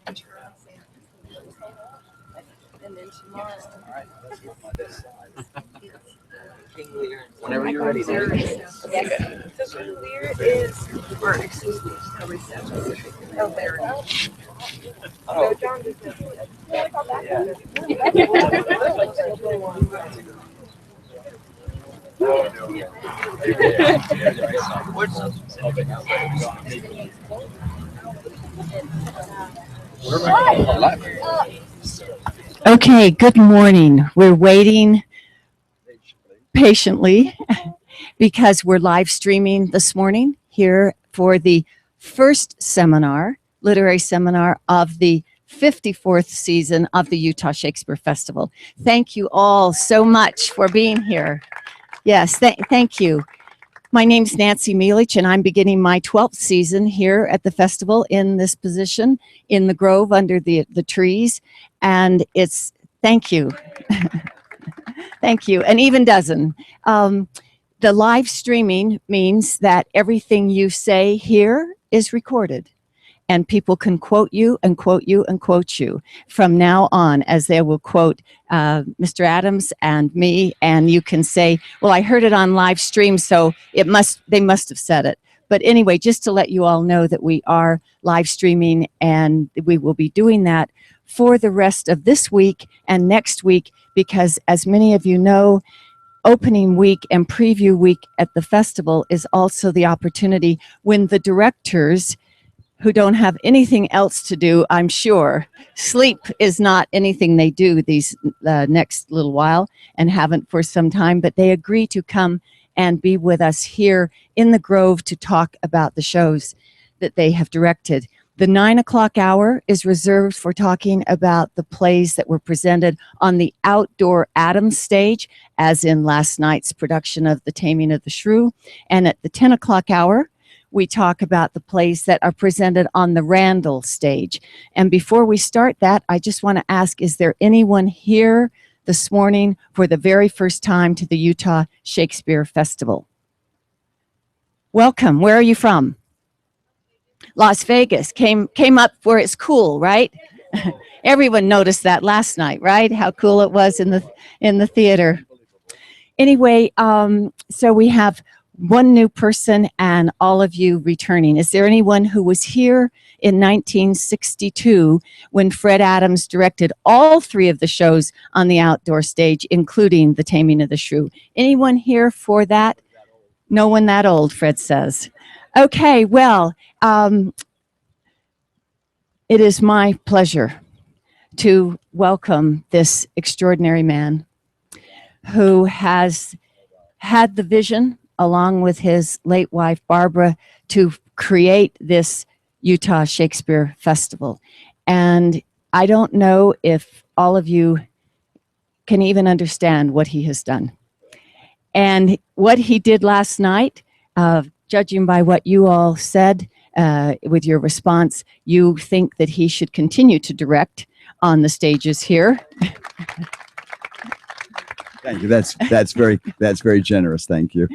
And then tomorrow. All right, let's move on this side. Whenever you're ready. Yes. So King Lear is, or excuse me, a receptionist. Oh, there. So John just Okay, good morning. We're waiting patiently because we're live streaming this morning here for the first seminar, literary seminar of the 54th season of the Utah Shakespeare Festival. Thank you all so much for being here. Yes, thank you. My name's Nancy Melich, and I'm beginning my 12th season here at the festival in this position in the grove under the trees. And it's, thank you. Thank you, an even dozen. The live streaming means that everything you say here is recorded. And people can quote you and quote you and quote you from now on, as they will quote Mr. Adams and me, and you can say, well, I heard it on live stream, so they must have said it. But anyway, just to let you all know that we are live streaming, and we will be doing that for the rest of this week and next week, because as many of you know, opening week and preview week at the festival is also the opportunity when the directors who don't have anything else to do, I'm sure. Sleep is not anything they do these next little while, and haven't for some time, but they agree to come and be with us here in the Grove to talk about the shows that they have directed. The 9 o'clock hour is reserved for talking about the plays that were presented on the outdoor Adams stage, as in last night's production of The Taming of the Shrew. And at the 10 o'clock hour, we talk about the plays that are presented on the Randall stage. And before we start that, I just want to ask, is there anyone here this morning for the very first time to the Utah Shakespeare Festival? Welcome. Where are you from? Las Vegas. Came up where it's cool, right? Everyone noticed that last night, right? How cool it was in the theater. Anyway, so we have one new person and all of you returning. Is there anyone who was here in 1962 when Fred Adams directed all three of the shows on the outdoor stage, including The Taming of the Shrew? Anyone here for that? No one that old, Fred says. Okay, well, it is my pleasure to welcome this extraordinary man who has had the vision, along with his late wife, Barbara, to create this Utah Shakespeare Festival. And I don't know if all of you can even understand what he has done. And what he did last night, judging by what you all said with your response, you think that he should continue to direct on the stages here. Thank you. That's very generous. Thank you.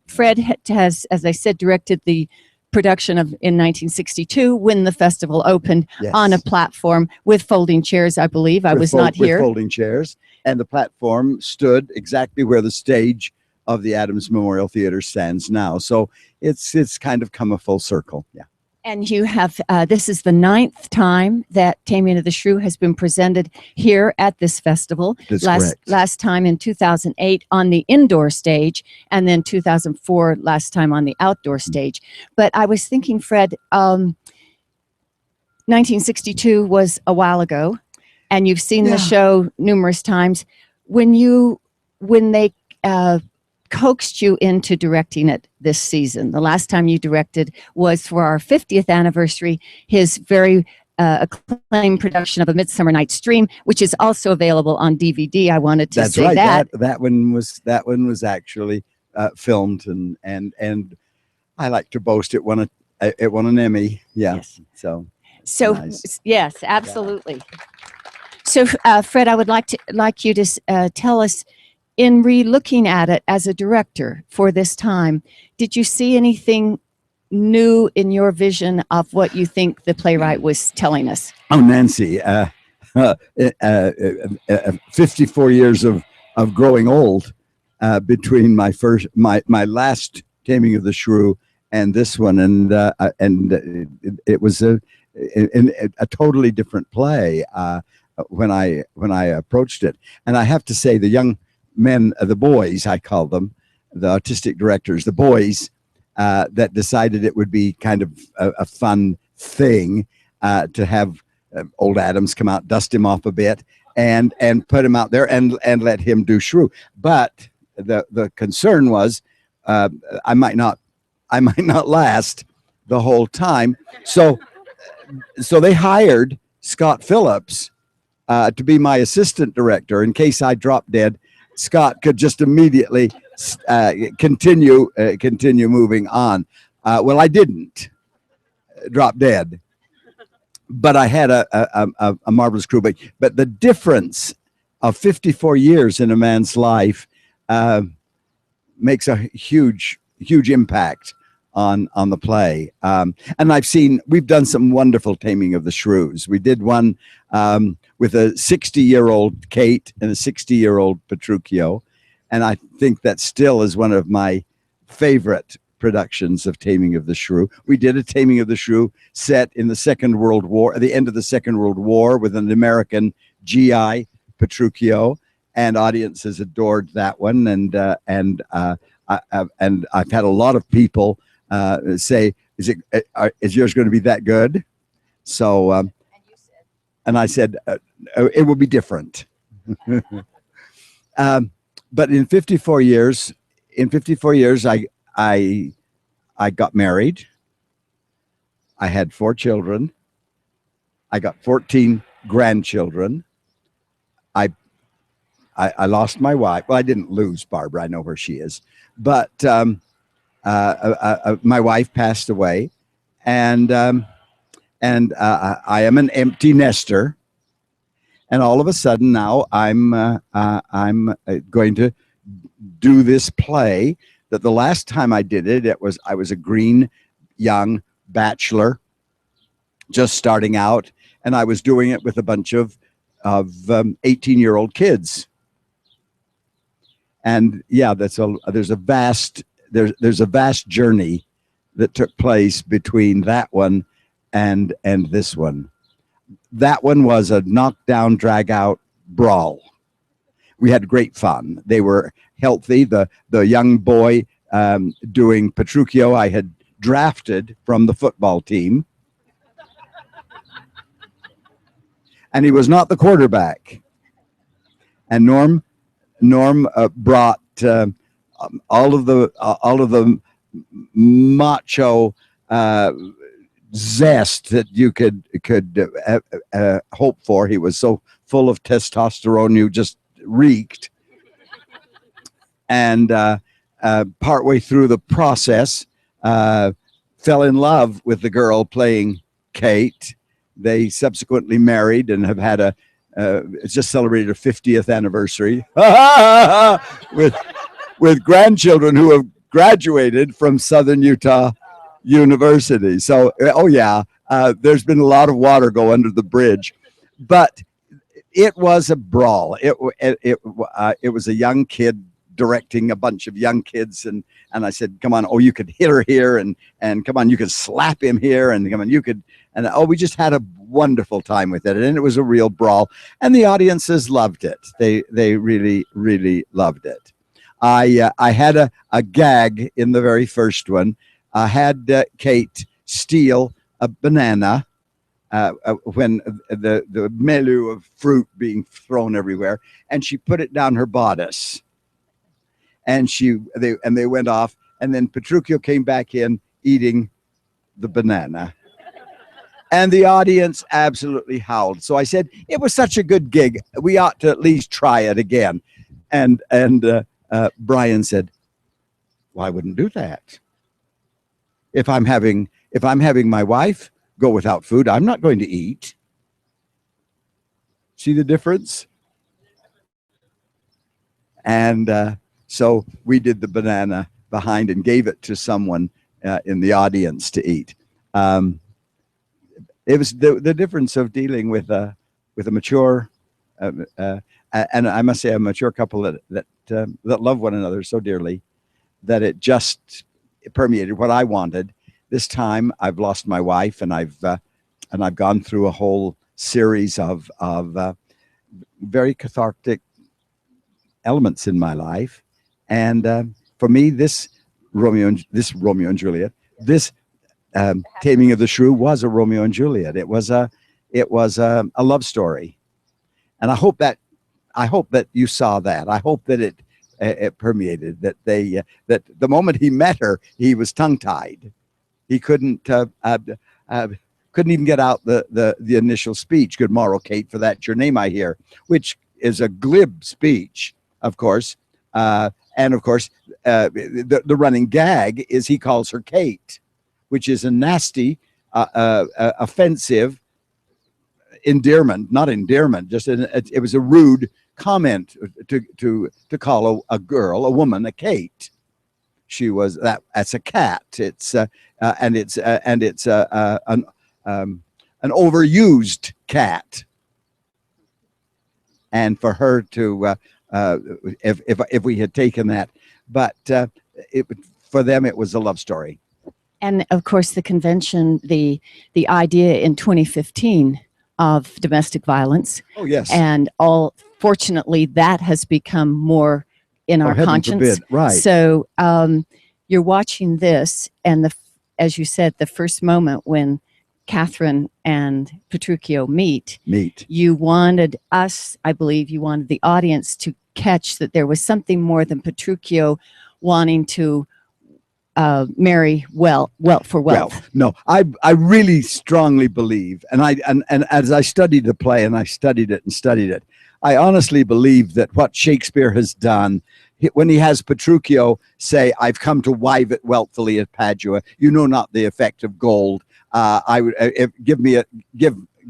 Fred has, as I said, directed the production in 1962 when the festival opened. Yes. On a platform with folding chairs, I believe. I was not here. With folding chairs. And the platform stood exactly where the stage of the Adams Memorial Theater stands now. So it's kind of come a full circle. Yeah. And you have, this is the 9th time that Taming of the Shrew has been presented here at this festival. That's correct. Last time in 2008 on the indoor stage, and then 2004 last time on the outdoor stage. But I was thinking, Fred, 1962 was a while ago, and you've seen the show numerous times. When they coaxed you into directing it this season. The last time you directed was for our 50th anniversary, his very acclaimed production of A Midsummer Night's Dream, which is also available on DVD. I wanted to say that. That one was actually filmed, and I like to boast it won an Emmy. Yeah. Yes. So nice. Yes, absolutely. Yeah. So Fred, I would like you to tell us, in re-looking at it as a director for this time, did you see anything new in your vision of what you think the playwright was telling us? Oh, Nancy, 54 years of growing old between my last Taming of the Shrew and this one, and it was a totally different play when I approached it. And I have to say, the young men, the boys, I call them, the artistic directors, the boys that decided it would be kind of a fun thing to have old Adams come out, dust him off a bit, and put him out there and let him do Shrew. But the concern was I might not last the whole time. So they hired Scott Phillips to be my assistant director in case I dropped dead. Scott could just immediately continue moving on. Well, I didn't drop dead, but I had a marvelous crew. But the difference of 54 years in a man's life makes a huge impact on the play. And we've done some wonderful Taming of the Shrews. We did one with a 60-year-old Kate and a 60-year-old Petruchio. And I think that still is one of my favorite productions of Taming of the Shrew. We did a Taming of the Shrew set in the Second World War, at the end of the Second World War, with an American GI, Petruchio, and audiences adored that one. And I've had a lot of people say, "Is yours going to be that good?" So, and I said, "It will be different." But in 54 years, I got married. I had 4 children. I got 14 grandchildren. I lost my wife. Well, I didn't lose Barbara. I know where she is. But my wife passed away, and I am an empty nester. And all of a sudden now I'm going to do this play that the last time I did it, I was a green young bachelor just starting out, and I was doing it with a bunch of 18-year-old kids. And yeah, there's a vast journey that took place between that one and this one. That one was a knockdown, drag out brawl. We had great fun. They were healthy. The young boy doing Petruchio, I had drafted from the football team, and he was not the quarterback. And Norm brought all of the macho zest that you could hope for. He was so full of testosterone, you just reeked. And partway through the process, fell in love with the girl playing Kate. They subsequently married and have had just celebrated a 50th anniversary with grandchildren who have graduated from Southern Utah University. So, oh yeah, there's been a lot of water go under the bridge, but it was a brawl. It was a young kid directing a bunch of young kids, and I said, come on, oh, you could hit her here, and come on, you could slap him here, and come on, you could, and oh, we just had a wonderful time with it, and it was a real brawl, and the audiences loved it. They really, really loved it. I had a gag in the very first one. I had Kate steal a banana when the milieu of fruit being thrown everywhere, and she put it down her bodice, and they went off, and then Petruchio came back in eating the banana, and the audience absolutely howled. So I said, it was such a good gig, we ought to at least try it again. And Brian said, well, I wouldn't do that. If I'm having my wife go without food, I'm not going to eat. See the difference? And so we did the banana behind and gave it to someone in the audience to eat. It was the difference of dealing with a mature, and I must say a mature couple that love one another so dearly that it just permeated what I wanted. This time I've lost my wife, and I've gone through a whole series of very cathartic elements in my life, and for me, this Romeo and Juliet, this Taming of the Shrew was a Romeo and Juliet. It was a love story, and I hope that you saw that. I hope that it permeated, that that the moment he met her, he was tongue tied. He couldn't even get out the initial speech. "Good morrow, Kate, for that's your name I hear," which is a glib speech, of course. And of course, the running gag is he calls her Kate, which is a nasty, offensive endearment, not endearment, just it was a rude comment to call a woman, a Kate. She was that's a cat. It's and it's an overused cat. And for her to if we had taken that, but for them it was a love story. And of course, the convention, the idea in 2015 of domestic violence. Oh yes. And fortunately, that has become more in our conscience. Forbid. Right. So you're watching this, and as you said, the first moment when Catherine and Petruchio meet. You wanted us, I believe, you wanted the audience to catch that there was something more than Petruchio wanting to marry wealth for wealth. Well, no, I really strongly believe, and as I studied the play and I studied it, I honestly believe that what Shakespeare has done, when he has Petruchio say, "I've come to wive it wealthily at Padua, you know not the effect of gold. I would give me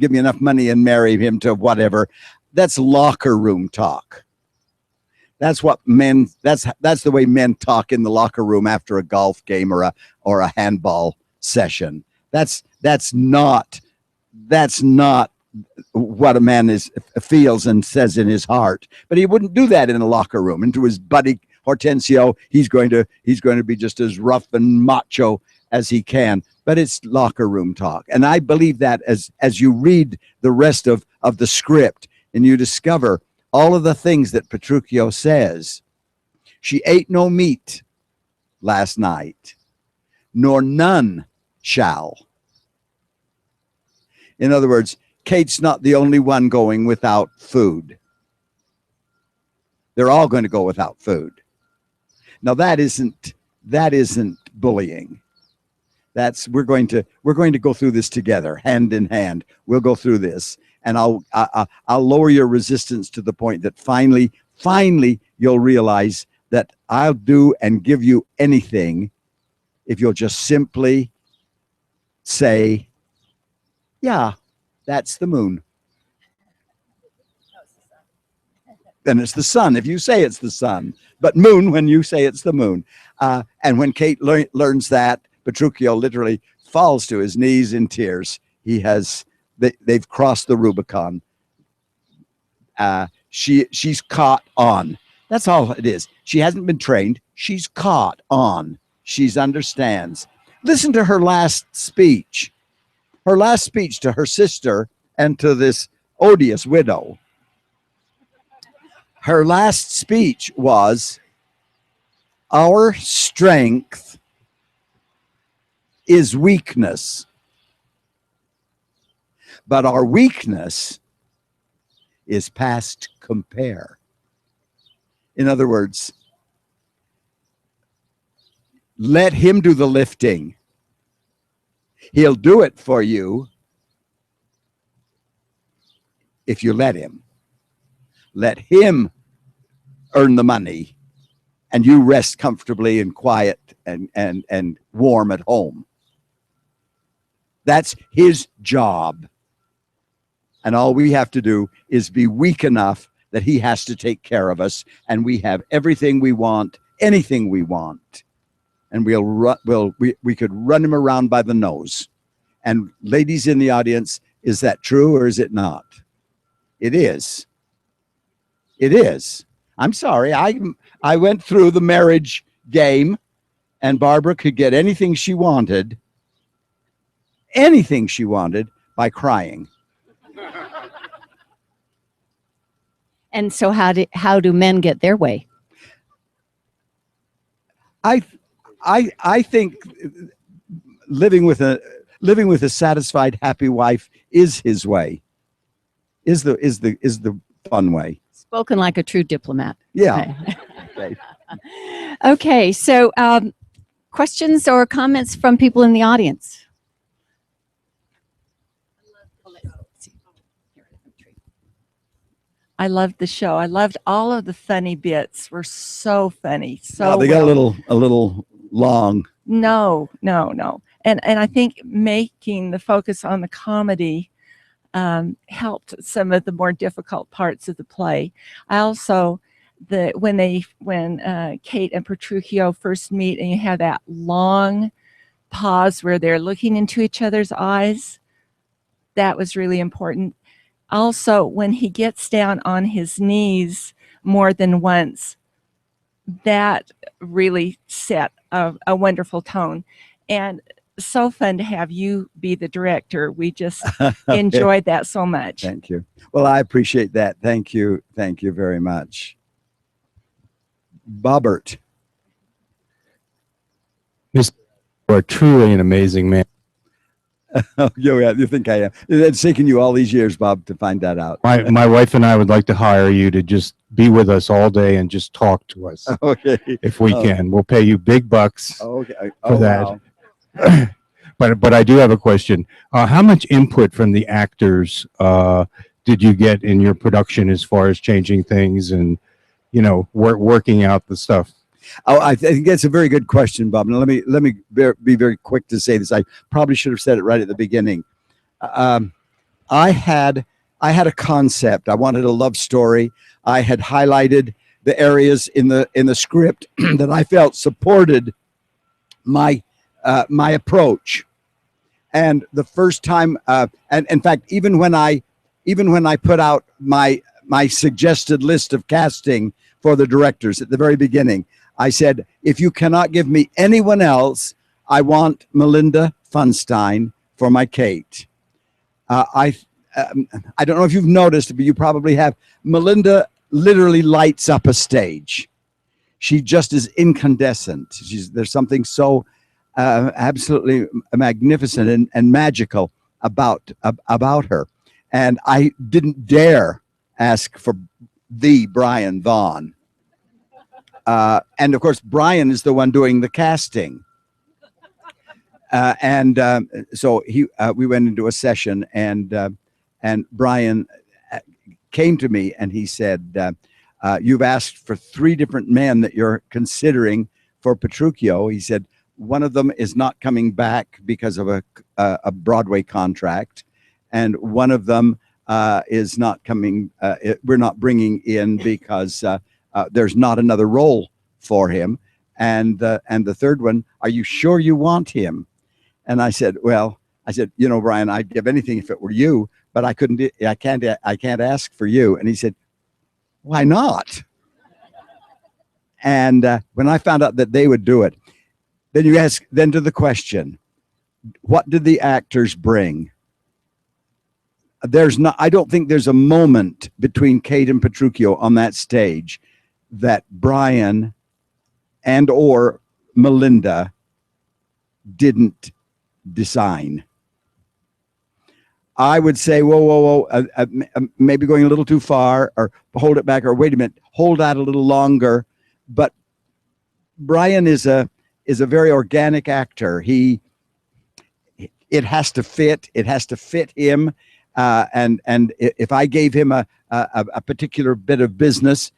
enough money and marry him to whatever." That's locker room talk. That's what men. That's the way men talk in the locker room after a golf game or a handball session. That's not what a man feels and says in his heart. But he wouldn't do that in a locker room. And to his buddy Hortensio, he's going to be just as rough and macho as he can. But it's locker room talk, and I believe that as you read the rest of the script and you discover all of the things that Petruchio says. "She ate no meat last night, nor none shall." In other words, Kate's not the only one going without food. They're all going to go without food. Now that isn't bullying. We're going to go through this together, hand in hand. We'll go through this, and I'll lower your resistance to the point that finally you'll realize that I'll do and give you anything if you'll just simply say, "Yeah, that's the moon." Then it's the sun if you say it's the sun, but moon when you say it's the moon. And when Kate learns that, Petruchio literally falls to his knees in tears. They've crossed the Rubicon. She's caught on. That's all it is. She hasn't been trained. She's caught on. She understands. Listen to her last speech. Her last speech to her sister and to this odious widow. Her last speech was, "Our strength is weakness, but our weakness is past compare." In other words, let him do the lifting. He'll do it for you if you let him. Let him earn the money, and you rest comfortably and quiet and warm at home. That's his job. And all we have to do is be weak enough that he has to take care of us, and we have everything we want, anything we want. and we could run him around by the nose. And ladies in the audience, is that true or is it not? It is. It is. I'm sorry. I went through the marriage game, and Barbara could get anything she wanted by crying. And so how do men get their way? I think living with a satisfied, happy wife is his way. Is the fun way. Spoken like a true diplomat. Yeah. Okay. Okay. So, questions or comments from people in the audience? I loved the show. I loved all of the funny bits. Were so funny. So They got a little long. No. And I think making the focus on the comedy helped some of the more difficult parts of the play. I also when Kate and Petruchio first meet, and you have that long pause where they're looking into each other's eyes, that was really important. Also, when he gets down on his knees more than once, that really set a wonderful tone. And so fun to have you be the director. We just enjoyed that so much. Thank you. Well, I appreciate that. Thank you. Thank you very much. Bobbert. You are truly an amazing man. Oh, yeah, you think I am? It's taken you all these years, Bob, to find that out. My wife and I would like to hire you to just be with us all day and just talk to us. Okay. If we can. We'll pay you big bucks Okay. for that. Wow. But I do have a question. How much input from the actors did you get in your production as far as changing things and, working out the stuff? Oh, I think that's a very good question, Bob. Now, let me be very quick to say this. I probably should have said it right at the beginning. I had a concept. I wanted a love story. I had highlighted the areas in the script that I felt supported my approach. And the first time, and in fact, even when I put out my suggested list of casting for the directors at the very beginning, I said, if you cannot give me anyone else, I want Melinda Funstein for my Kate. I don't know if you've noticed, but you probably have. Melinda literally lights up a stage. She just is incandescent. There's something so absolutely magnificent and magical about her. And I didn't dare ask for the Brian Vaughn. And of course, Brian is the one doing the casting. So we went into a session, and Brian came to me and he said, you've asked for 3 different men that you're considering for Petruchio. He said, one of them is not coming back because of a Broadway contract. And one of them is not coming, we're not bringing in because there's not another role for him. And the third one, are you sure you want him? And I said, Brian, I'd give anything if it were you, but I can't ask for you. And he said, why not? And when I found out that they would do it, then to the question, what did the actors bring? I don't think there's a moment between Kate and Petruchio on that stage that Brian and or Melinda didn't design. I would say, whoa, maybe going a little too far, or hold it back, or wait a minute, hold that a little longer. But Brian is a very organic actor. It has to fit. It has to fit him. And if I gave him a particular bit of business,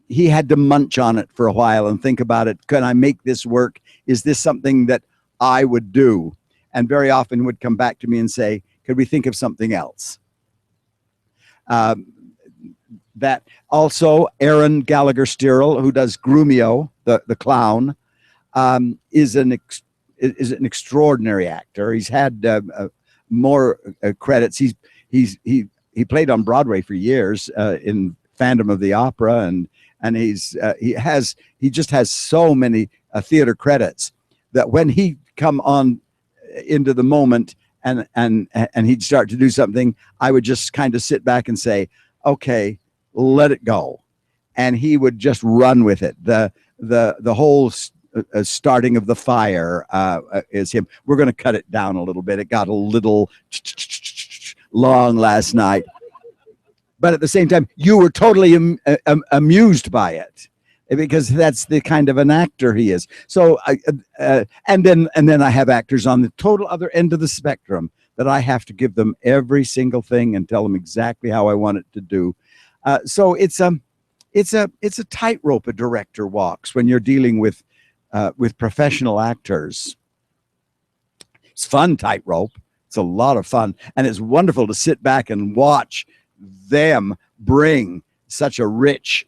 he had to munch on it for a while and think about it. Can I make this work? Is this something that I would do? And very often would come back to me and say, could we think of something else? That also, Aaron Gallagher Stirrell, who does Grumio, the clown, is is an extraordinary actor. He's had more credits. He played on Broadway for years in Phantom of the Opera, and he just has so many theater credits that when he come on into the moment and he'd start to do something, I would just kind of sit back and say, okay, let it go, and he would just run with it. The whole starting of the fire is him. We're going to cut it down a little bit. It got a little long last night, but at the same time, you were totally amused by it because that's the kind of an actor he is. So, and then I have actors on the total other end of the spectrum that I have to give them every single thing and tell them exactly how I want it to do. So it's a tightrope a director walks when you're dealing with professional actors. It's fun tightrope. It's a lot of fun, and it's wonderful to sit back and watch them bring such a rich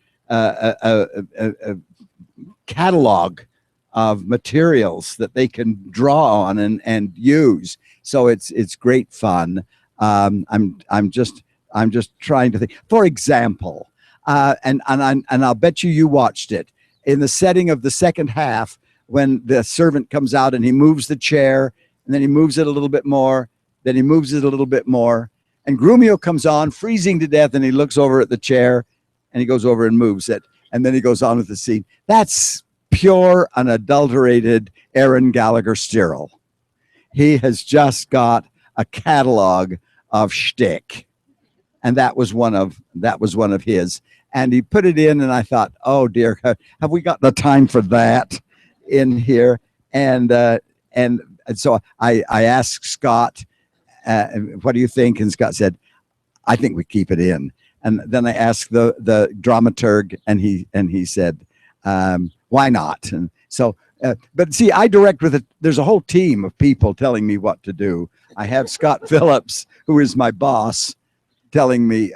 catalog of materials that they can draw on and use. So it's great fun. I'm just trying to think. For example, and I'll bet you watched it in the setting of the second half when the servant comes out and he moves the chair and then he moves it a little bit more, then he moves it a little bit more, and Grumio comes on freezing to death and he looks over at the chair and he goes over and moves it, and then he goes on with the scene. That's pure, unadulterated Aaron Gallagher Stirrell. He has just got a catalog of shtick, and that was one of his. And he put it in, and I thought, oh dear, have we got the time for that in here? And so I asked Scott, what do you think? And Scott said, I think we keep it in. And then I asked the dramaturg, and he said, why not? And so, but see, I direct there's a whole team of people telling me what to do. I have Scott Phillips, who is my boss, telling me,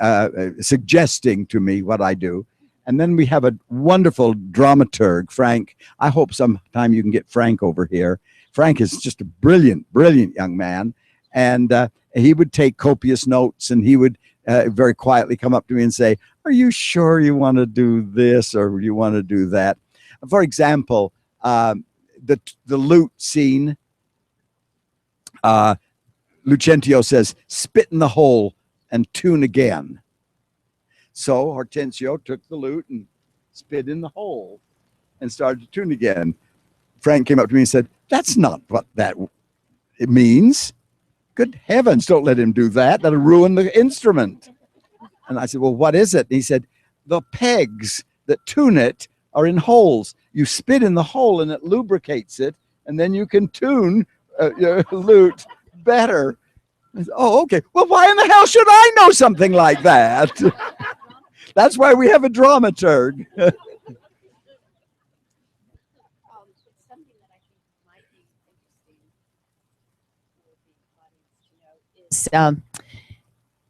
suggesting to me what I do. And then we have a wonderful dramaturg, Frank. I hope sometime you can get Frank over here. Frank is just a brilliant, brilliant young man. And he would take copious notes, and he would very quietly come up to me and say, are you sure you want to do this or you want to do that? For example, the lute scene, Lucentio says, spit in the hole and tune again. So Hortensio took the lute and spit in the hole and started to tune again. Frank came up to me and said, that's not what it means. Good heavens, don't let him do that. That'll ruin the instrument. And I said, well, what is it? And he said, the pegs that tune it are in holes. You spit in the hole and it lubricates it, and then you can tune your lute better. I said, oh, okay. Well, why in the hell should I know something like that? That's why we have a dramaturg.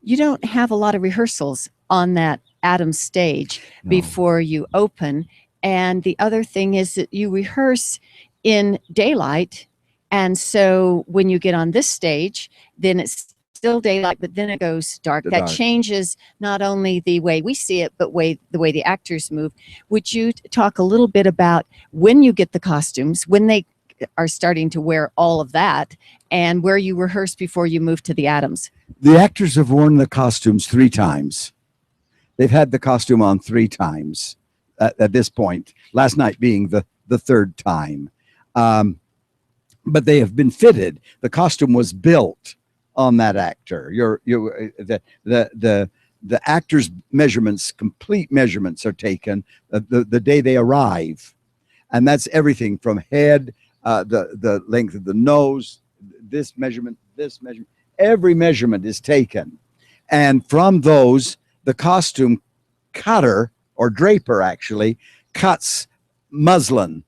You don't have a lot of rehearsals on that Adams stage before you open. And the other thing is that you rehearse in daylight. And so when you get on this stage, then it's still daylight, but then it goes dark. That changes not only the way we see it, but the way the actors move. Would you talk a little bit about when you get the costumes, when they are starting to wear all of that, and where you rehearse before you move to the Adams? The actors have worn the costumes 3 times. They've had the costume on 3 times at this point, last night being the 3rd time. But they have been fitted. The costume was built on that actor. The actor's measurements, complete measurements, are taken the day they arrive. And that's everything from head, the length of the nose, this measurement, every measurement is taken. And from those, the costume cutter, or draper actually, cuts muslin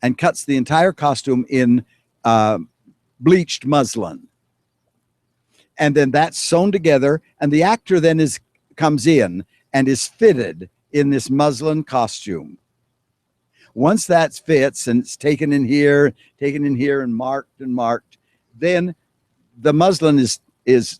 and cuts the entire costume in bleached muslin. And then that's sewn together, and the actor then comes in and is fitted in this muslin costume. once that fits and it's taken in here and marked, then the muslin is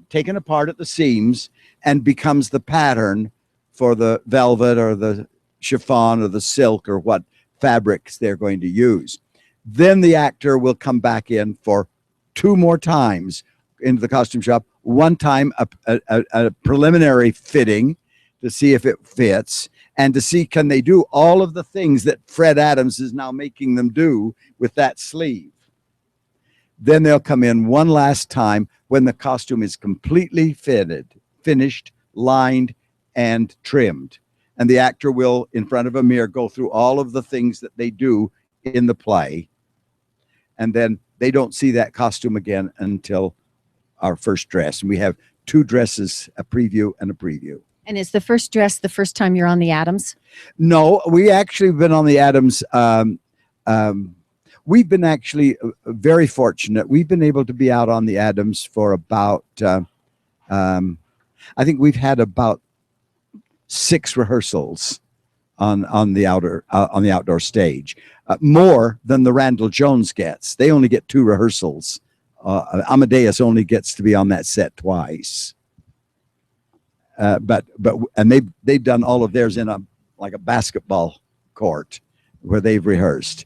taken apart at the seams and becomes the pattern for the velvet or the chiffon or the silk or what fabrics they're going to use. Then the actor will come back in for 2 more times into the costume shop. One time a preliminary fitting to see if it fits and to see can they do all of the things that Fred Adams is now making them do with that sleeve. Then they'll come in one last time when the costume is completely fitted, finished, lined, and trimmed. And the actor will, in front of a mirror, go through all of the things that they do in the play. And then they don't see that costume again until our first dress. And we have 2 dresses, a preview and a preview. And is the first dress the first time you're on the Adams? No, we actually been on the Adams. We've been actually very fortunate. We've been able to be out on the Adams for about, I think we've had about 6 rehearsals on the outdoor stage, more than the Randall Jones gets. They only get 2 rehearsals. Amadeus only gets to be on that set twice. But they've done all of theirs in a basketball court where they've rehearsed.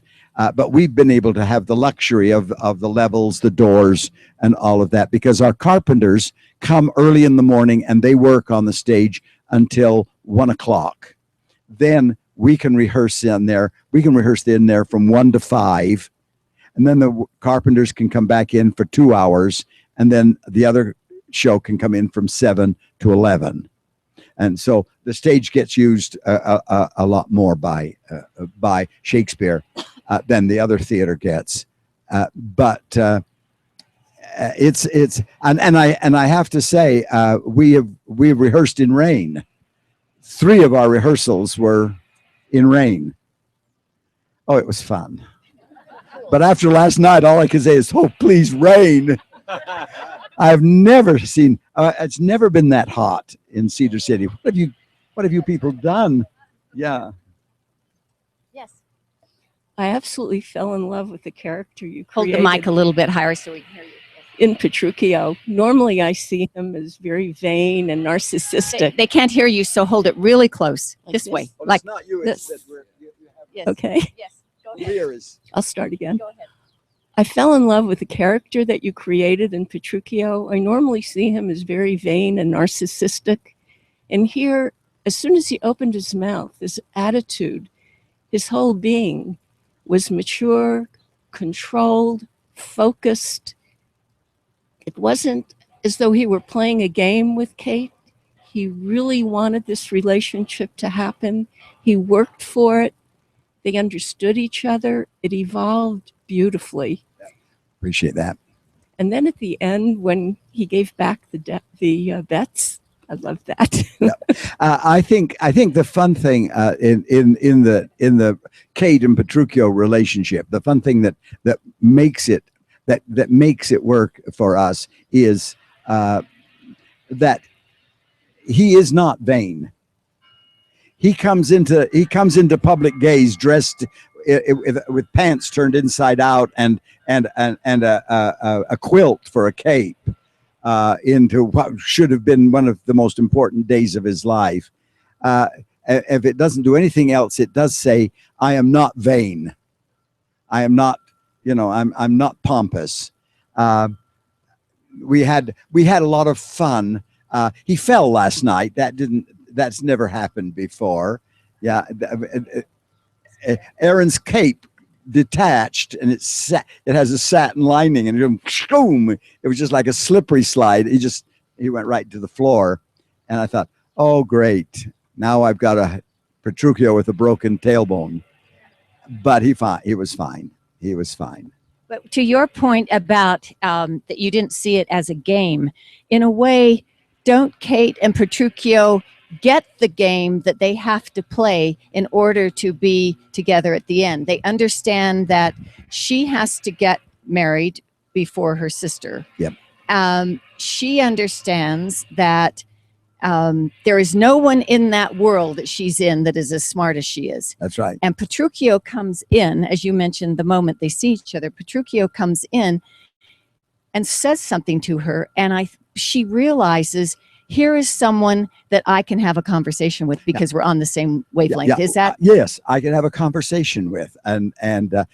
But we've been able to have the luxury of the levels, the doors, and all of that because our carpenters come early in the morning and they work on the stage until 1 o'clock. Then we can rehearse in there. We can rehearse in there from 1 to 5, and then the carpenters can come back in for 2 hours, and then the other show can come in from 7 to 11. And so the stage gets used a lot more by Shakespeare than the other theater gets. But it's and I have to say we've rehearsed in rain. 3 of our rehearsals were in rain. Oh, it was fun. But after last night, all I can say is, "Oh, please rain." I've never seen. It's never been that hot in Cedar City. What have you people done? Yeah. Yes. I absolutely fell in love with the character you Hold created. the mic a little bit higher so we can hear you. In Petruchio. Normally I see him as very vain and narcissistic. They can't hear you, so hold it really close. Like this this? way. Well, Like it's not you. this. It's that you have yes. Okay, Yes. Go here is. I'll start again. Go ahead. I fell in love with the character that you created in Petruchio. I normally see him as very vain and narcissistic. And here, as soon as he opened his mouth, his attitude, his whole being was mature, controlled, focused. It wasn't as though he were playing a game with Kate. He really wanted this relationship to happen. He worked for it. They understood each other. It evolved beautifully. Appreciate that. And then at the end, when he gave back the bets, I love that. I think the fun thing in the Kate and Petruchio relationship, the fun thing that makes it work for us is that he is not vain. He comes into public gaze dressed with pants turned inside out and a quilt for a cape into what should have been one of the most important days of his life. If it doesn't do anything else, it does say, "I am not vain. I am not, I'm not pompous." We had a lot of fun. He fell last night. That's never happened before. Yeah. Aaron's cape detached and it has a satin lining and it was just like a slippery slide. He went right to the floor. And I thought, oh, great. Now I've got a Petruchio with a broken tailbone. But he was fine. He was fine. But to your point about that you didn't see it as a game, in a way, don't Kate and Petruchio get the game that they have to play in order to be together at the end? They understand that she has to get married before her sister. Yep. She understands that There is no one in that world that she's in that is as smart as she is. That's right. And Petruchio comes in, as you mentioned, the moment they see each other. Petruchio comes in and says something to her, and she realizes, here is someone that I can have a conversation with because we're on the same wavelength. Is that? Yes, I can have a conversation with, and I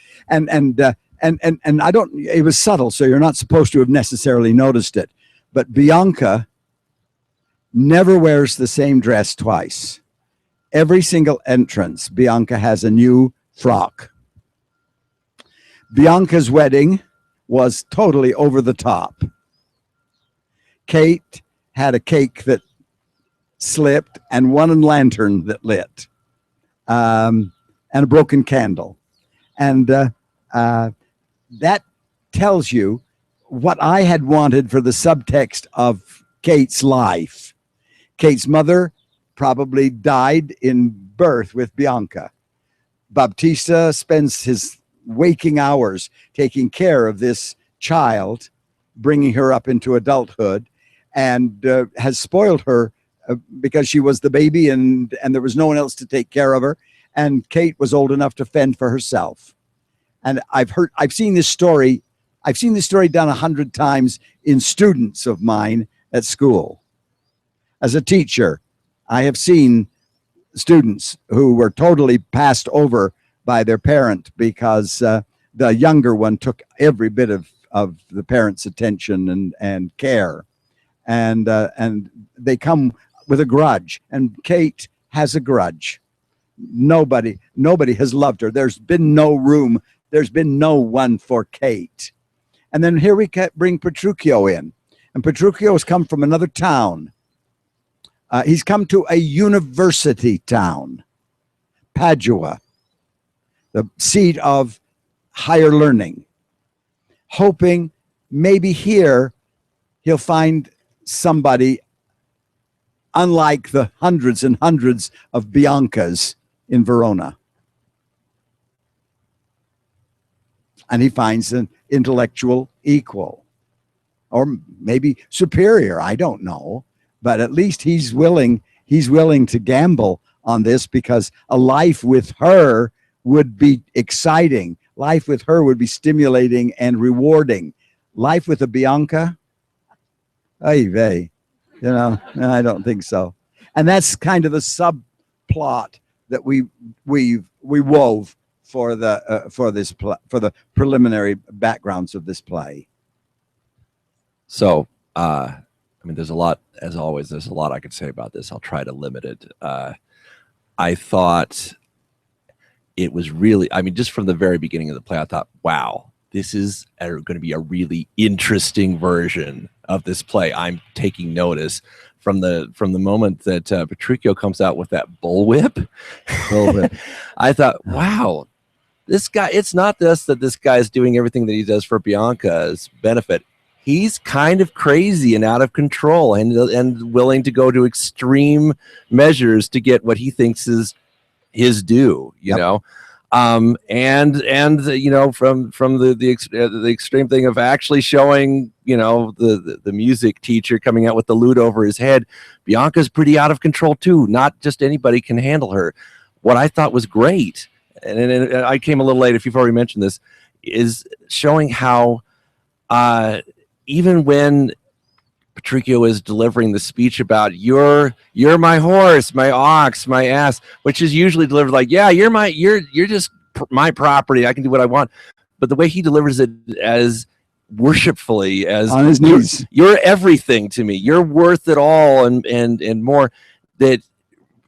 don't. It was subtle, so you're not supposed to have necessarily noticed it. But Bianca never wears the same dress twice. Every single entrance, Bianca has a new frock. Bianca's wedding was totally over the top. Kate had a cake that slipped and one lantern that lit, and a broken candle. And that tells you what I had wanted for the subtext of Kate's life. Kate's mother probably died in birth with Bianca. Baptista spends his waking hours taking care of this child, bringing her up into adulthood, and has spoiled her because she was the baby and there was no one else to take care of her. And Kate was old enough to fend for herself. And I've seen this story done 100 times in students of mine at school. As a teacher, I have seen students who were totally passed over by their parent because the younger one took every bit of the parent's attention and care. And they come with a grudge. And Kate has a grudge. Nobody has loved her. There's been no room. There's been no one for Kate. And then here we bring Petruchio in. And Petruchio has come from another town. He's come to a university town, Padua, the seat of higher learning, hoping maybe here he'll find somebody unlike the hundreds and hundreds of Biancas in Verona. And he finds an intellectual equal, or maybe superior, I don't know. But at least he's willing to gamble on this, because a life with her would be exciting. Life with her would be stimulating and rewarding. Life with a Bianca, ay vey, I don't think so. And that's kind of the subplot that we wove for the preliminary backgrounds of this play. So, there's a lot, as always, there's a lot I could say about this. I'll try to limit it. I thought it was really, just from the very beginning of the play, I thought, wow, this is going to be a really interesting version of this play. I'm taking notice from the moment that Petruchio comes out with that bullwhip. I thought, wow, this guy, it's not that this guy's doing everything that he does for Bianca's benefit. He's kind of crazy and out of control and willing to go to extreme measures to get what he thinks is his due, you know? From the extreme thing of actually showing, the music teacher coming out with the lute over his head. Bianca's pretty out of control too. Not just anybody can handle her. What I thought was great, and I came a little late if you've already mentioned this, is showing how, even when Petruchio is delivering the speech about you're my horse, my ox, my ass, which is usually delivered like, yeah, you're just my property, I can do what I want. But the way he delivers it as worshipfully, as on his knees, you're everything to me, you're worth it all, and more, that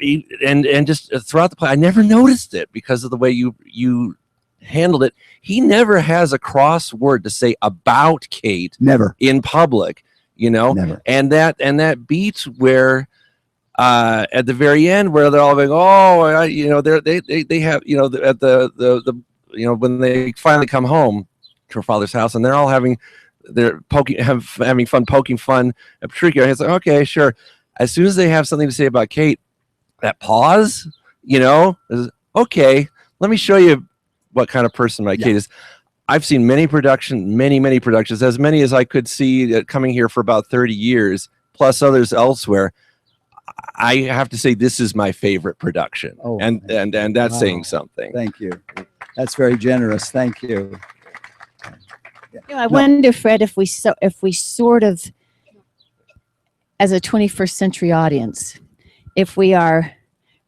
and just throughout the play, I never noticed it because of the way you handled it. He never has a cross word to say about Kate, never, in public, never. And that beat where at the very end where they're all going, they have, at the when they finally come home to her father's house, and they're all having fun poking fun at Petruchio. And it's like, okay, sure. As soon as they have something to say about Kate, that pause, is, okay, let me show you what kind of person my Kate is. I've seen many productions, as many as I could see coming here for about 30 years, plus others elsewhere. I have to say this is my favorite production, Oh, and that's wow. saying something. Thank you. That's very generous. Thank you. I wonder, Fred, if we sort of, as a 21st century audience, if we are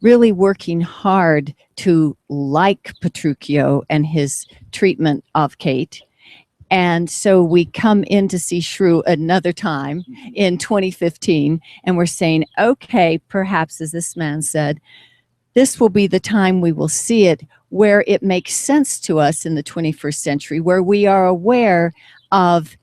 really working hard to like Petruchio and his treatment of Kate. And so we come in to see Shrew another time in 2015, and we're saying, okay, perhaps, as this man said, this will be the time we will see it where it makes sense to us in the 21st century, where we are aware of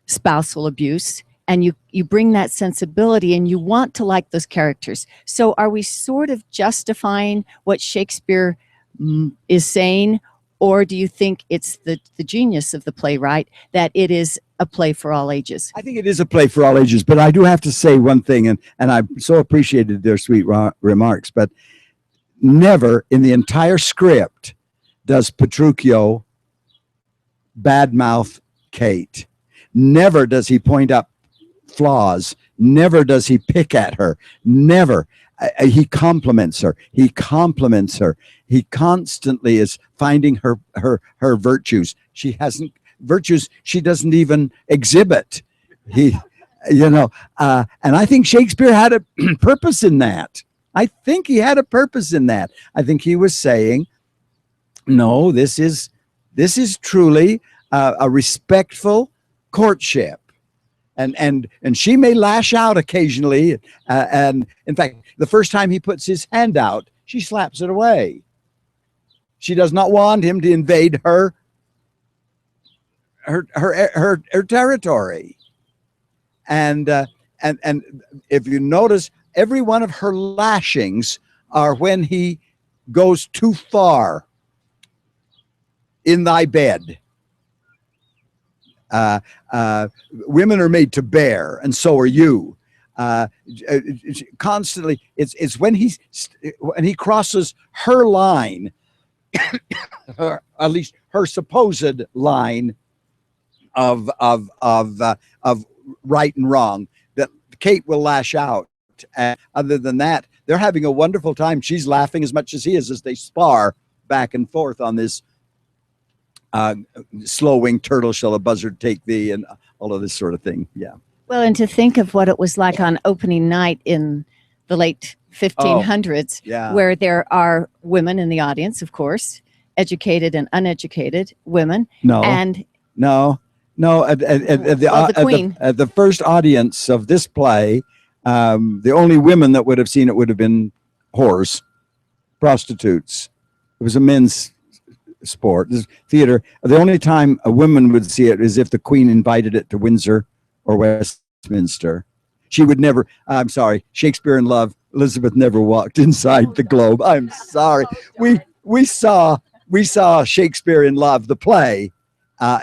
spousal abuse, and you bring that sensibility and you want to like those characters. So are we sort of justifying what Shakespeare is saying, or do you think it's the genius of the playwright that it is a play for all ages? I think it is a play for all ages, but I do have to say one thing, and I so appreciated their sweet remarks, but never in the entire script does Petruchio badmouth Kate. Never does he point up flaws. Never does he pick at her. Never. He compliments her. He compliments her. He constantly is finding her virtues. She hasn't virtues she doesn't even exhibit. He, and I think Shakespeare had a purpose in that. I think he had a purpose in that. I think he was saying, no, this is truly a respectful courtship. And she may lash out occasionally. And in fact, the first time he puts his hand out, she slaps it away. She does not want him to invade her territory. And if you notice, every one of her lashings are when he goes too far in thy bed. Women are made to bear, and so are you. Constantly, it's when he crosses her line, at least her supposed line of right and wrong, that Kate will lash out. Other than that, they're having a wonderful time. She's laughing as much as he is as they spar back and forth on this slow-winged turtle shall a buzzard take thee, and all of this sort of thing. Yeah. Well, and to think of what it was like on opening night in the late 1500s, where there are women in the audience, of course, educated and uneducated women. No. At the first audience of this play, the only women that would have seen it would have been whores, prostitutes. It was a men's sport. This theater, the only time a woman would see it is if the Queen invited it to Windsor or Westminster. She would never, I'm sorry, Shakespeare in Love, Elizabeth never walked inside the Globe. I'm sorry. We saw Shakespeare in Love, the play,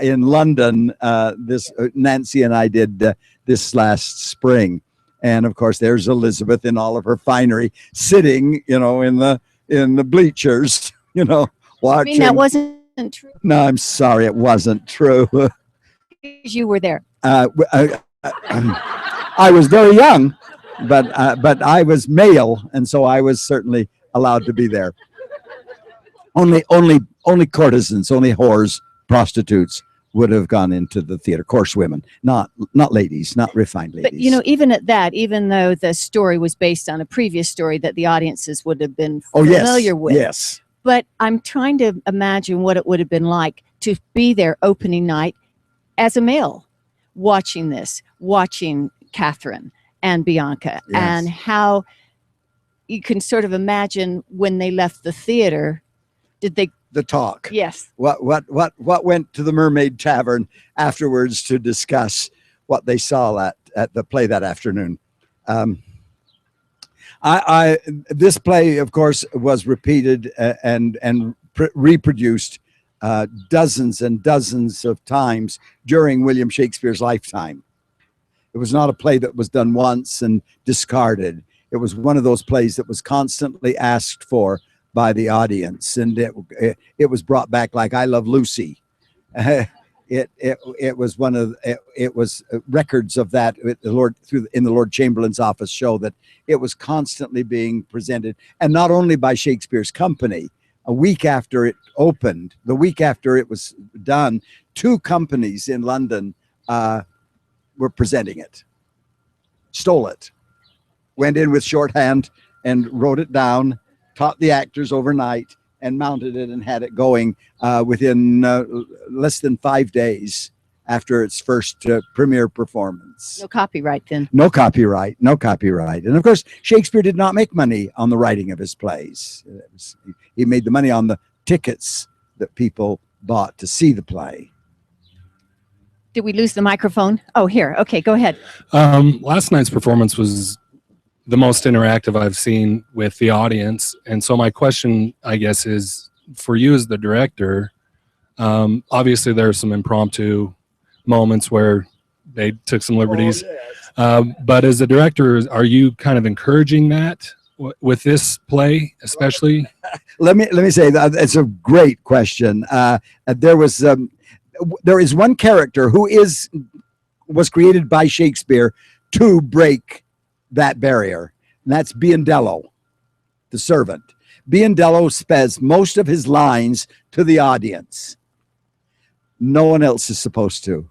in London. Nancy and I did this last spring. And of course, there's Elizabeth in all of her finery, sitting, in the bleachers, watching. I mean, that wasn't true. No, I'm sorry, it wasn't true. You were there. I was very young, but I was male, and so I was certainly allowed to be there. Only courtesans, only whores, prostitutes would have gone into the theater. Coarse women, not ladies, not refined ladies. But even at that, even though the story was based on a previous story that the audiences would have been familiar with. Yes. But I'm trying to imagine what it would have been like to be there opening night as a male, watching Catherine and Bianca, and how you can sort of imagine when they left the theater. Did they? The talk. Yes. What went to the Mermaid Tavern afterwards to discuss what they saw at the play that afternoon. This play, of course, was repeated and reproduced dozens and dozens of times during William Shakespeare's lifetime. It was not a play that was done once and discarded. It was one of those plays that was constantly asked for by the audience, and it was brought back like I Love Lucy. it was one of it was records of that the Lord in the Lord Chamberlain's office show that it was constantly being presented, and not only by Shakespeare's company. A week after it opened, the week after it was done, 2 companies in London were presenting it, stole it, went in with shorthand and wrote it down, taught the actors overnight, and mounted it and had it going within less than 5 days after its first premiere performance. No copyright then. No copyright, no copyright. And of course, Shakespeare did not make money on the writing of his plays. He made the money on the tickets that people bought to see the play. Did we lose the microphone? Oh, here. Okay, go ahead. Last night's performance was the most interactive I've seen with the audience. And so my question, I guess, is for you as the director, obviously there are some impromptu moments where they took some liberties. Oh, yes. But as a director, are you kind of encouraging that with this play, especially? Let me say that it's a great question. There is one character who was created by Shakespeare to break that barrier, and that's Biondello, the servant. Biondello says most of his lines to the audience. No one else is supposed to.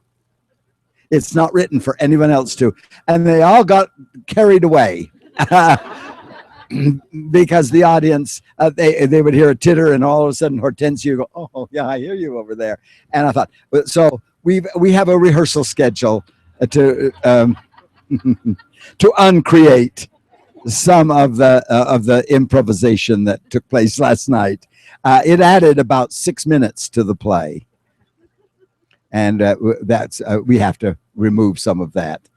It's not written for anyone else to. And they all got carried away because the audience, they would hear a titter, and all of a sudden Hortensia would go, oh, yeah, I hear you over there. And I thought, so we have a rehearsal schedule to to uncreate some of the improvisation that took place last night. It added about 6 minutes to the play. And that's we have to remove some of that.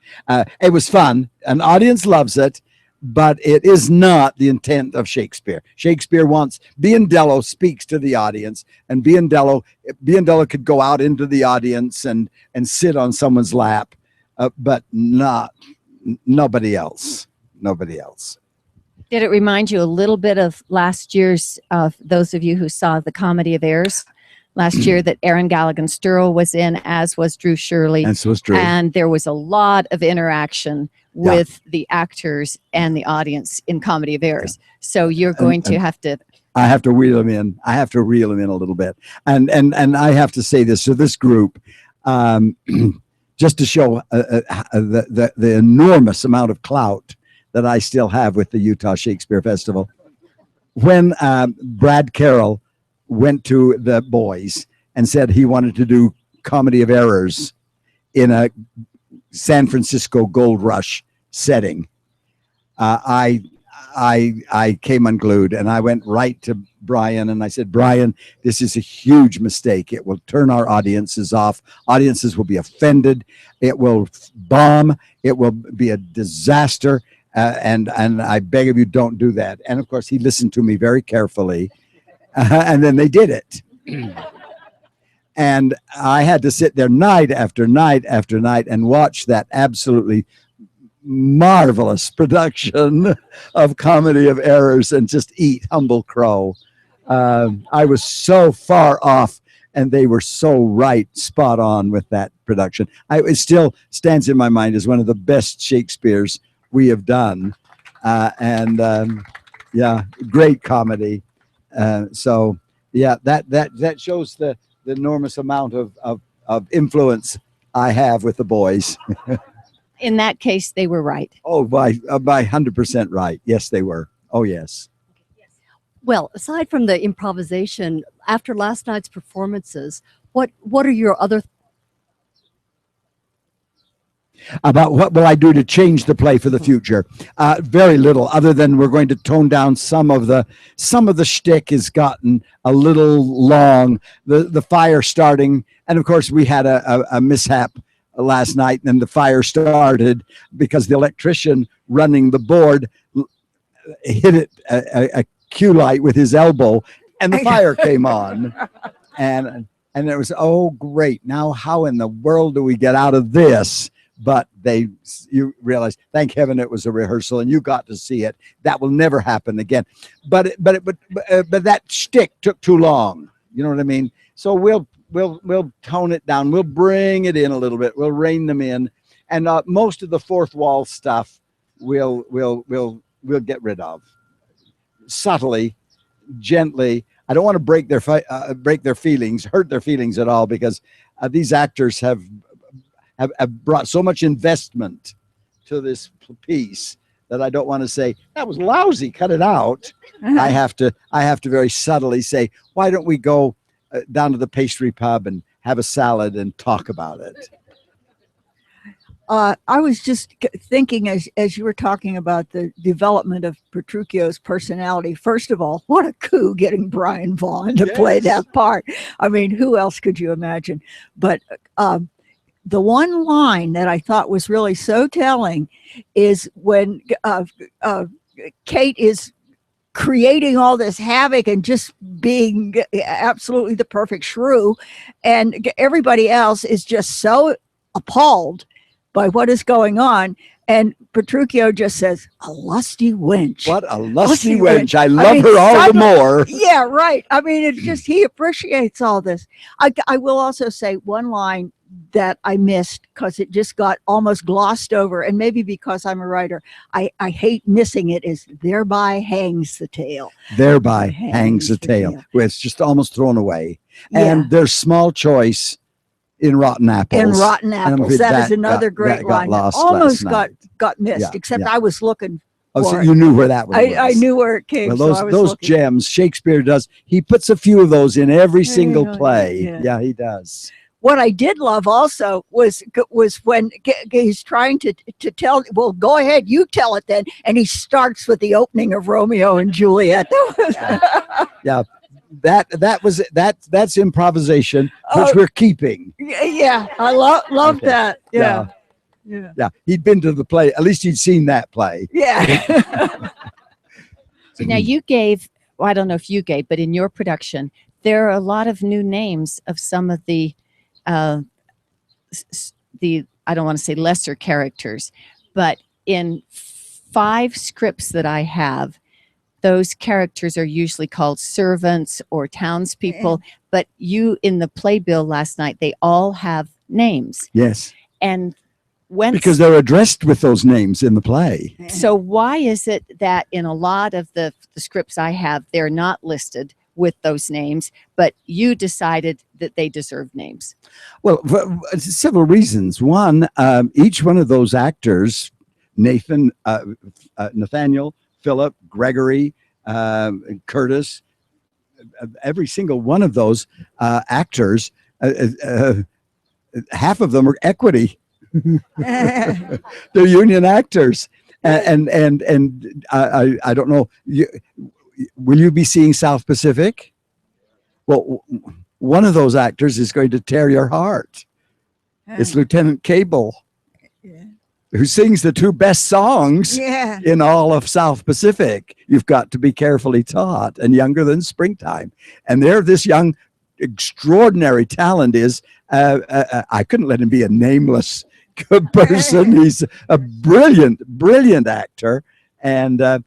It was fun. An audience loves it, but it is not the intent of Shakespeare. Shakespeare wants Biondello speaks to the audience, and Biondello could go out into the audience and sit on someone's lap, but nobody else. Nobody else. Did it remind you a little bit of last year's, those of you who saw the Comedy of Errors last year that Aaron Galligan-Sturrow was in, as was Drew Shirley. And so was Drew. And there was a lot of interaction with the actors and the audience in Comedy of Errors. So you're going to have to... I have to reel them in. I have to reel them in a little bit. And I have to say this to this group, just to show the enormous amount of clout that I still have with the Utah Shakespeare Festival. When Brad Carroll went to the boys and said he wanted to do Comedy of Errors in a San Francisco gold rush setting, I came unglued, and I went right to Brian and I said, Brian, this is a huge mistake. It will turn our audiences off. Audiences will be offended. It will bomb. It will be a disaster. And I beg of you, don't do that. And of course, he listened to me very carefully. And then they did it. And I had to sit there night after night after night and watch that absolutely marvelous production of Comedy of Errors and just eat humble crow. I was so far off, and they were so right, spot on with that production. It still stands in my mind as one of the best Shakespeares we have done. Yeah, great comedy. So yeah, that shows the enormous amount of influence I have with the boys. In that case, they were right. Oh, by 100% right. Yes, they were. Oh, yes. Well, aside from the improvisation, after last night's performances, what are your other about what will I do to change the play for the future? Very little, other than we're going to tone down some of the shtick has gotten a little long. The fire starting, and of course we had a mishap last night, and the fire started because the electrician running the board hit it a cue light with his elbow, and the fire came on, and it was, oh great, now how in the world do we get out of this? But you realize, thank heaven it was a rehearsal and you got to see it. That will never happen again. But that shtick took too long. You know what I mean? So we'll tone it down. We'll bring it in a little bit. We'll rein them in, and most of the fourth wall stuff we'll get rid of subtly, gently. I don't want to break their feelings, hurt their feelings at all, because these actors have brought so much investment to this piece that I don't want to say that was lousy, cut it out. I have to very subtly say, why don't we go down to the pastry pub and have a salad and talk about it. I was just thinking as you were talking about the development of Petruchio's personality. First of all, what a coup getting Brian Vaughan to play that part. I mean, who else could you imagine? But the one line that I thought was really so telling is when Kate is creating all this havoc and just being absolutely the perfect shrew, and everybody else is just so appalled by what is going on, and Petruchio just says, "A lusty wench." What a lusty wench! I love her all the more. Yeah, right. I mean, it's just he appreciates all this. I will also say one line that I missed because it just got almost glossed over, and maybe because I'm a writer, I hate missing it, is "thereby hangs the tale." Thereby hangs the tale. It's just almost thrown away. Yeah. And there's small choice in Rotten Apples. In Rotten Apples. That is another great line. Lost almost got missed, Yeah, except yeah. I was looking Oh, for so it. you knew where that one was. I knew where it came. Well, so I was those looking. gems, Shakespeare does. He puts a few of those in every single Yeah, play. yeah. Yeah, he does. What I did love also was when he's trying to tell, well, go ahead, you tell it then. And he starts with the opening of Romeo and Juliet. Yeah. That's improvisation, which Oh. we're keeping. Yeah, I love Okay. that. Yeah. Yeah. He'd been to the play. At least he'd seen that play. Yeah. So now you gave, well, I don't know if you gave, but in your production, there are a lot of new names of some of the I don't want to say lesser characters, but in 5 scripts that I have, those characters are usually called servants or townspeople. But you, in the playbill last night, they all have names. Yes. And when Because they're addressed with those names in the play. so why is it that in a lot of the scripts I have, they're not listed with those names, but you decided that they deserve names? Well, for several reasons. One, each one of those actors, Nathaniel, Philip, Gregory, Curtis, every single one of those actors, half of them are equity. They're union actors. And I don't know, will you be seeing South Pacific? Well, one of those actors is going to tear your heart. It's Lieutenant Cable, who sings the 2 best songs in all of South Pacific. You've got to be carefully taught, and Younger Than Springtime. And there, this young, extraordinary talent is. I couldn't let him be a nameless person. He's a brilliant actor, and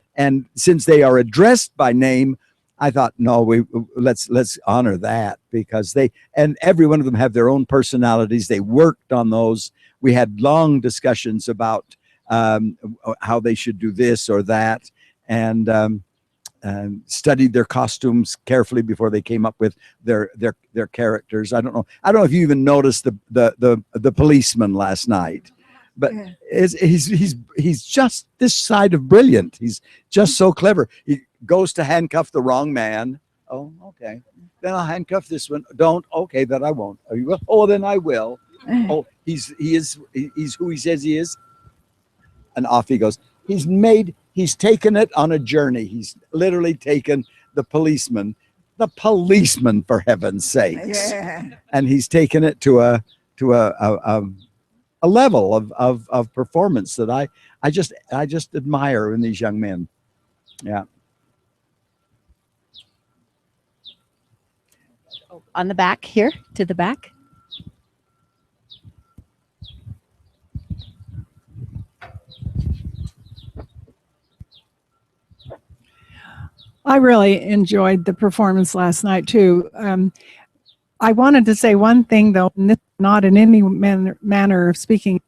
since they are addressed by name, I thought, no, let's honor that, because every one of them have their own personalities. They worked on those. We had long discussions about how they should do this or that, and studied their costumes carefully before they came up with their characters. I don't know if you even noticed the policeman last night, but he's just this side of brilliant. He's just so clever. He goes to handcuff the wrong man. Oh, okay. Then I'll handcuff this one. Don't. Okay, then I won't. Oh, you will? Oh, then I will. Oh, he's who he says he is. And off he goes. He's taken it on a journey. He's literally taken the policeman for heaven's sakes. And he's taken it to a level of performance that I just admire in these young men. Yeah. On the back here, to the back. I really enjoyed the performance last night too. I wanted to say one thing, though, and this is not in any manner of speaking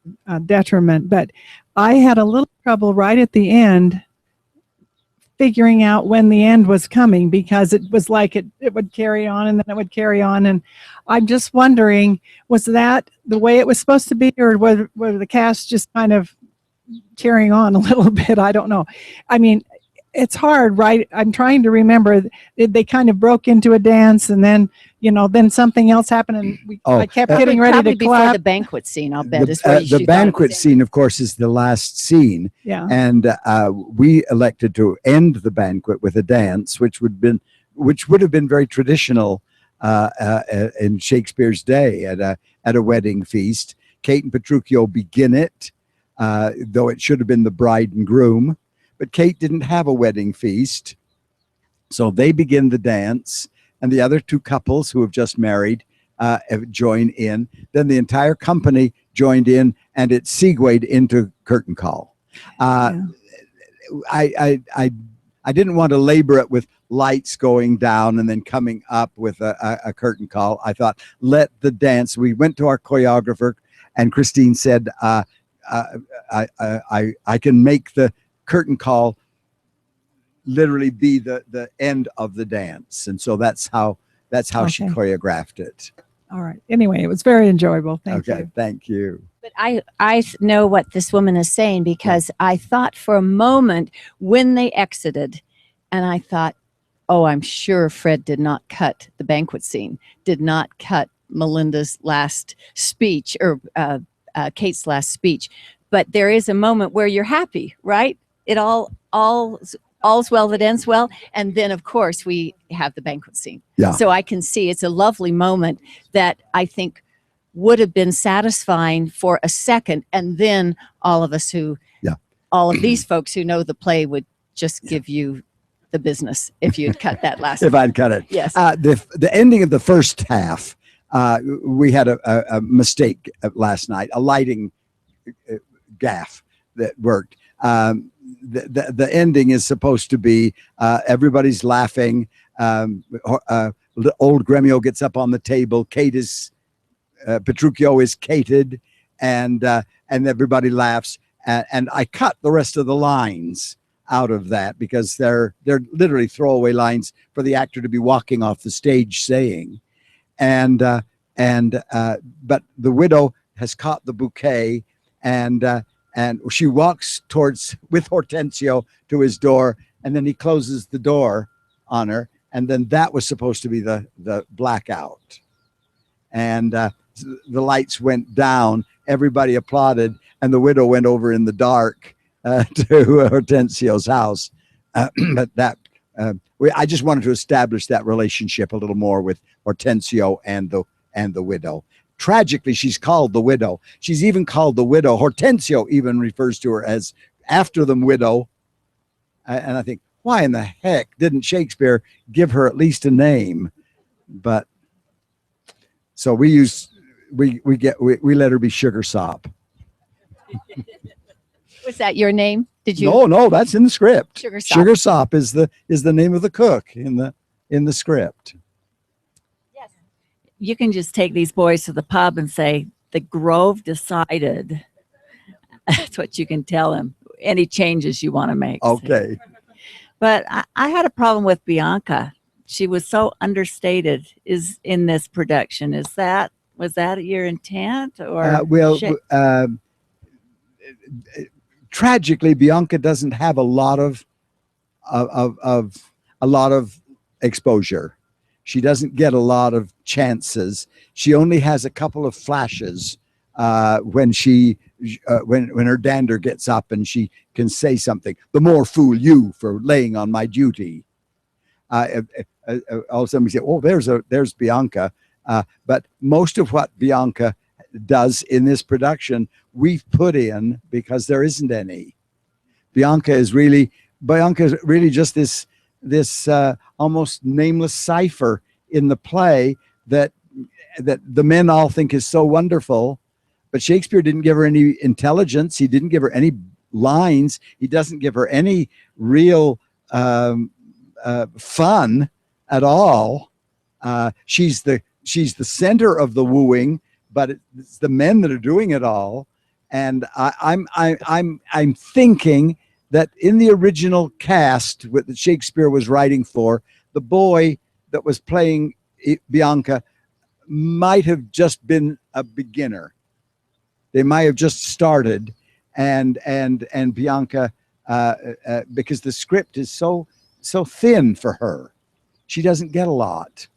detriment, but I had a little trouble right at the end figuring out when the end was coming, because it was like it would carry on and then it would carry on. And I'm just wondering, was that the way it was supposed to be, or were the cast just kind of carrying on a little bit? I don't know. I mean, it's hard, right? I'm trying to remember. They kind of broke into a dance, and then, then something else happened, and I kept getting ready to before clap. the banquet scene, I'll bet, is where The banquet scene, of course, is the last scene. Yeah. And we elected to end the banquet with a dance, which would have been very traditional in Shakespeare's day at a wedding feast. Kate and Petruchio begin it, though it should have been the bride and groom. But Kate didn't have a wedding feast, so they begin the dance, and the other two couples who have just married join in. Then the entire company joined in, and it segued into curtain call. I didn't want to labor it with lights going down and then coming up with a curtain call. I thought, let the dance. We went to our choreographer, and Christine said, I can make the curtain call literally be the end of the dance, and so that's how she Okay. choreographed it. All right. Anyway, it was very enjoyable. Thank you. Thank you. But I know what this woman is saying, because I thought for a moment when they exited, and I thought, oh, I'm sure Fred did not cut the banquet scene, did not cut Melinda's last speech, or Kate's last speech. But there is a moment where you're happy, right? It all's well that ends well. And then, of course, we have the banquet scene. Yeah. So I can see it's a lovely moment that I think would have been satisfying for a second. And then all of us all of these folks who know the play would just give you the business if you'd cut that last. If I'd cut it. Yes. The ending of the first half, we had a mistake last night, a lighting gaffe that worked. The ending is supposed to be everybody's laughing. Old Gremio gets up on the table. Petruchio is cated, and everybody laughs. And I cut the rest of the lines out of that, because they're literally throwaway lines for the actor to be walking off the stage saying. But the widow has caught the bouquet, and she walks with Hortensio to his door, and then he closes the door on her, and then that was supposed to be the blackout. And the lights went down, everybody applauded, and the widow went over in the dark to Hortensio's house. But I just wanted to establish that relationship a little more with Hortensio and the widow. Tragically, she's called the widow. She's even called the widow. Hortensio even refers to her as after them widow. And I think, why in the heck didn't Shakespeare give her at least a name? But so we let her be Sugar Sop. Was that your name? Did you? No, that's in the script. Sugar Sop. Sugar Sop is the name of the cook in the script. You can just take these boys to the pub and say, the Grove decided. That's what you can tell them. Any changes you want to make. Okay. But I had a problem with Bianca. She was so understated in this production. Was that your intent, or? Tragically, Bianca doesn't have a lot of exposure. She doesn't get a lot of chances. She only has a couple of flashes when her dander gets up and she can say something. The more fool you for laying on my duty. All of a sudden we say, "Oh, there's Bianca." But most of what Bianca does in this production, we've put in because there isn't any. Bianca is really just this almost nameless cipher in the play that the men all think is so wonderful, but Shakespeare didn't give her any intelligence. He didn't give her any lines. He doesn't give her any real fun at all. She's the she's the center of the wooing, but it's the men that are doing it all. And I'm thinking that in the original cast that Shakespeare was writing for, the boy that was playing Bianca might have just been a beginner. They might have just started, and Bianca, because the script is so thin for her, she doesn't get a lot.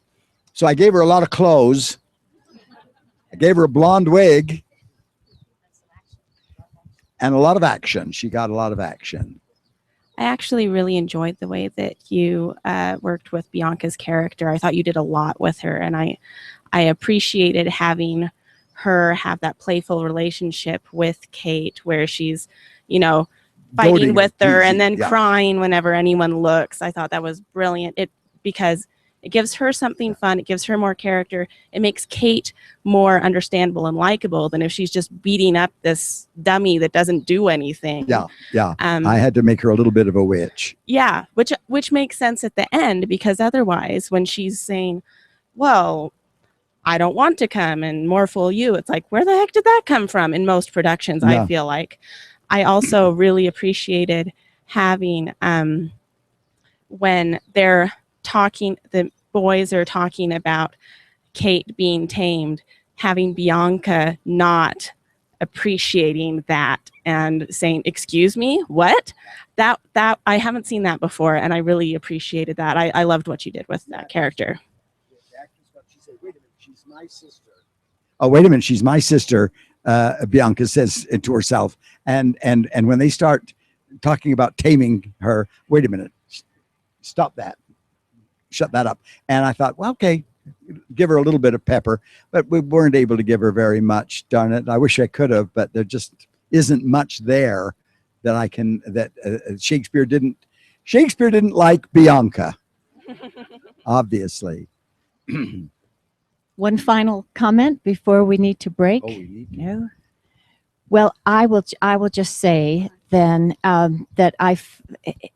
So I gave her a lot of clothes. I gave her a blonde wig and a lot of action. She got a lot of action. I actually really enjoyed the way that you worked with Bianca's character. I thought you did a lot with her, and I appreciated having her have that playful relationship with Kate, where she's, you know, fighting Goading with her and teasing, then yeah. crying whenever anyone looks. I thought that was brilliant. Because it gives her something fun. It gives her more character. It makes Kate more understandable and likable than if she's just beating up this dummy that doesn't do anything. Yeah, yeah. I had to make her a little bit of a witch. Yeah, which makes sense at the end, because otherwise, when she's saying, "Well, I don't want to come," and "More fool you," it's like, where the heck did that come from? In most productions, Yeah. I feel like. I also really appreciated having when they're talking, the boys are talking about Kate being tamed, having Bianca not appreciating that and saying, "Excuse me, what?" That I haven't seen that before, and I really appreciated that. I loved what you did with that character. She's my sister. Oh, wait a minute, she's my sister. Bianca says to herself, and when they start talking about taming her, wait a minute, stop that, shut that up. And I thought, well, okay, give her a little bit of pepper, but we weren't able to give her very much. Darn it! I wish I could have, but there just isn't much there that I can. That Shakespeare didn't like Bianca, obviously. One final comment before we need to break. Oh, we need to. No. Well, I will just say then that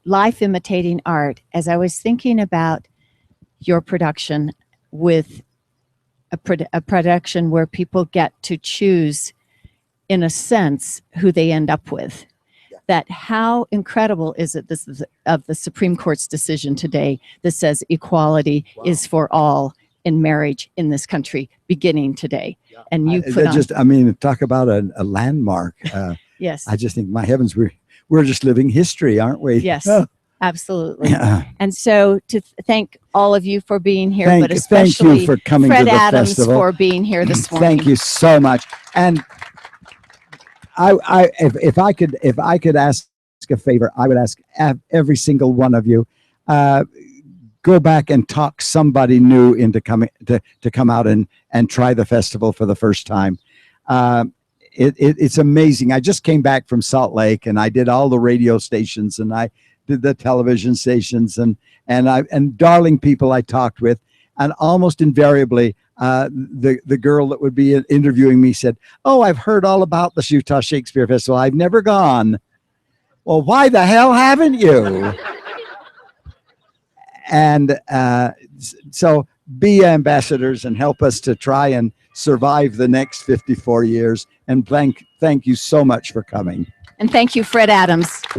life imitating art. As I was thinking about your production with a production where people get to choose, in a sense, who they end up with. Yeah. That how incredible is it? This is of the Supreme Court's decision today that says equality is for all in marriage in this country beginning today. Yeah. And you put on, I mean, talk about a landmark. yes. I just think, my heavens, we're just living history, aren't we? Yes, absolutely. Yeah. And so to thank all of you for being here, but thank especially you for coming Fred to the Adams festival. for being here this morning. Thank you so much. And if I could ask a favor, I would ask every single one of you, go back and talk somebody new into coming to come out and try the festival for the first time. It's amazing. I just came back from Salt Lake, and I did all the radio stations, and I did the television stations, and darling people I talked with, and almost invariably the girl that would be interviewing me said, "Oh, I've heard all about the Utah Shakespeare Festival. I've never gone." Well, why the hell haven't you? And so be ambassadors and help us to try and survive the next 54 years. And thank you so much for coming. And thank you, Fred Adams. So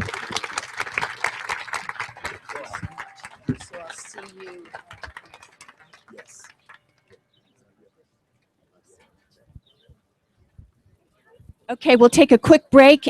I'll see you. Yes. Okay, we'll take a quick break.